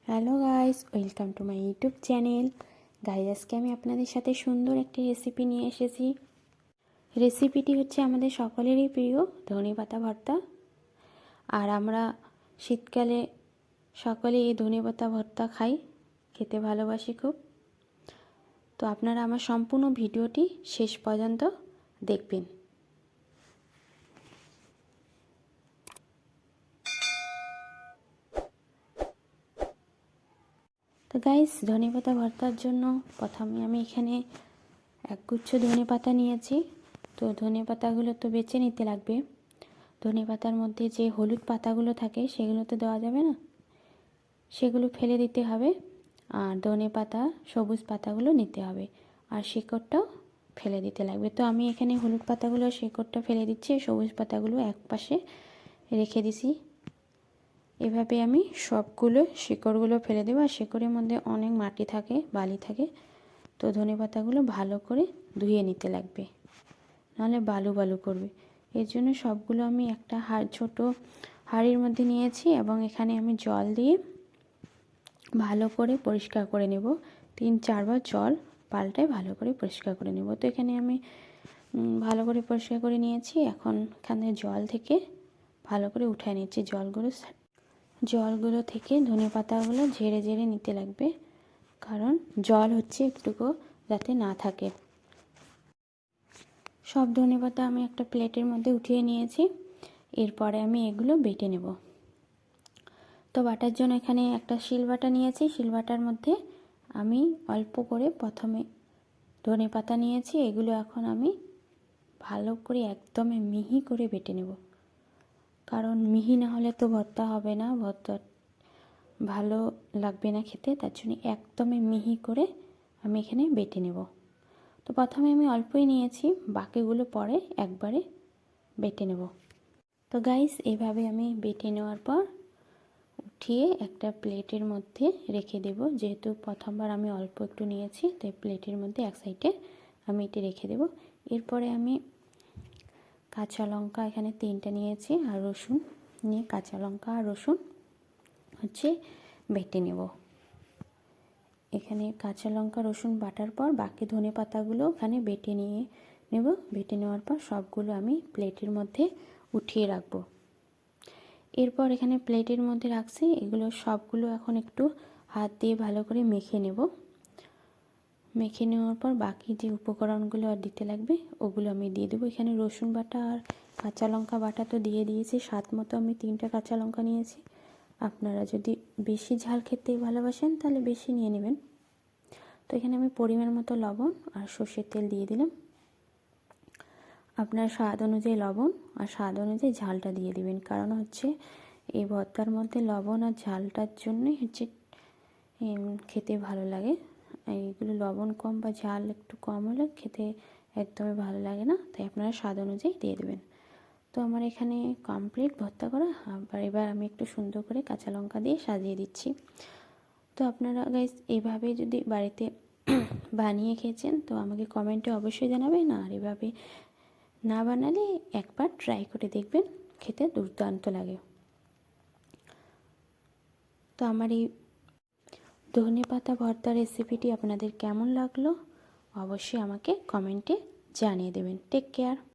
Hello guys, welcome to my YouTube channel. Guys, আজকে আমি আপনাদের সাথে সুন্দর একটি রেসিপি নিয়ে এসেছি। রেসিপিটি হচ্ছে আমাদের সকলেরই প্রিয় ধনেপাতা ভর্তা। আর আমরা শীতকালে সকলে এই ধনেপাতা ভর্তা খাই, খেতে ভালোবাসি খুব। তো আপনারা আমার সম্পূর্ণ ভিডিওটি শেষ পর্যন্ত দেখবেন। তো গাইস, ধনেপাতা ভর্তার জন্য প্রথমে আমি এখানে একগুচ্ছ ধনেপাতা নিয়েছি। তো ধনেপাতাগুলো তো বেছে নিতে লাগবে। ধনেপাতার মধ্যে যে হলুদ পাতাগুলো থাকে সেগুলো তো দেওয়া যাবে না, সেগুলো ফেলে দিতে হবে। আর ধনেপাতা সবুজ পাতাগুলো নিতে হবে, আর শিকড়টাও ফেলে দিতে লাগবে। তো আমি এখানে হলুদ পাতাগুলো শিকড়টা ফেলে দিচ্ছি, সবুজ পাতাগুলো এক পাশে রেখে দিছি। এভাবে আমি সবগুলো শিকড়গুলো ফেলে দেবো। আর শিকড়ের মধ্যে অনেক মাটি থাকে, বালি থাকে। তো ধনেপাতাগুলো ভালো করে ধুয়ে নিতে লাগবে, নাহলে বালু বালু করবে। এর জন্য সবগুলো আমি একটা ছোট হাঁড়ির মধ্যে নিয়েছি এবং এখানে আমি জল দিয়ে ভালো করে পরিষ্কার করে নেব। 3-4 বার জল পাল্টায় ভালো করে পরিষ্কার করে নেব। তো এখানে আমি ভালো করে পরিষ্কার করে নিয়েছি। এখন এখানে জল থেকে ভালো করে উঠায় নিচ্ছি। জলগুলো থেকে ধনেপাতাগুলো ঝেড়ে ঝেড়ে নিতে লাগবে, কারণ জল হচ্ছে একটুকু যাতে না থাকে। সব ধনেপাতা আমি একটা প্লেটের মধ্যে উঠিয়ে নিয়েছি। এরপরে আমি এগুলো বেটে নেব। তো বাটার জন্য এখানে একটা শিলবাটা নিয়েছি। শিলবাটার মধ্যে আমি অল্প করে প্রথমে ধনেপাতা নিয়েছি। এগুলো এখন আমি ভালো করে একদমই মিহি করে বেটে নেব, কারণ মিহি না হলে তো ভর্তা হবে না, ভর্তা ভালো লাগবে না খেতে। তার জন্য একদমই মিহি করে আমি এখানে বেটে নেব। তো প্রথমে আমি অল্পই নিয়েছি, বাকিগুলো পরে একবারে বেটে নেব। তো গাইস, এইভাবে আমি বেটে নেওয়ার পর উঠিয়ে একটা প্লেটের মধ্যে রেখে দেব। যেহেতু প্রথমবার আমি অল্প একটু নিয়েছি, তাই প্লেটের মধ্যে এক সাইডে আমি এটি রেখে দেব। এরপরে আমি কাঁচা লঙ্কা এখানে 3টা নিয়েছি, আর রসুন নিয়ে কাঁচা লঙ্কা আর রসুন হচ্ছে বেটে নেব। এখানে কাঁচা লঙ্কা রসুন বাটার পর বাকি ধনে পাতাগুলো এখানে বেটে নিয়ে নেব। বেটে নেওয়ার পর সবগুলো আমি প্লেটের মধ্যে উঠিয়ে রাখবো। এরপর এখানে প্লেটের মধ্যে রাখছি, এগুলো সবগুলো এখন একটু হাত দিয়ে ভালো করে মেখে নেব। মেখে নেওয়ার পর বাকি যে উপকরণগুলো আর দিতে লাগবে ওগুলো আমি দিয়ে দেবো। এখানে রসুন বাটা আর কাঁচা লঙ্কা বাটা তো দিয়ে দিয়েছি। স্বাদ মতো আমি 3টা কাঁচা লঙ্কা নিয়েছি। আপনারা যদি বেশি ঝাল খেতে ভালোবাসেন তাহলে বেশি নিয়ে নেবেন। তো এখানে আমি পরিমাণ মতো লবণ আর সর্ষের তেল দিয়ে দিলাম। আপনার স্বাদ অনুযায়ী লবণ আর স্বাদ অনুযায়ী ঝালটা দিয়ে দিবেন, কারণ হচ্ছে এই ভর্তার মধ্যে লবণ আর ঝালটার জন্যই হচ্ছে খেতে ভালো লাগে। এইগুলো লবণ কম বা ঝাল একটু কম হলে খেতে একদমই ভালো লাগে না, তাই আপনারা স্বাদ অনুযায়ী দিয়ে দেবেন। তো আমার এখানে কমপ্লিট ভর্তা করা। এবার আমি একটু সুন্দর করে কাঁচা লঙ্কা দিয়ে সাজিয়ে দিচ্ছি। তো আপনারা গাইস এইভাবে যদি বাড়িতে বানিয়ে খেয়েছেন তো আমাকে কমেন্টে অবশ্যই জানাবেন। আর এভাবে না বানালে একবার ট্রাই করে দেখবেন, খেতে দুর্দান্ত লাগে। তো আমার এই ধনেপাতা ভর্তা রেসিপিটি আপনাদের কেমন লাগলো অবশ্যই আমাকে কমেন্টে জানিয়ে দেবেন। Take care.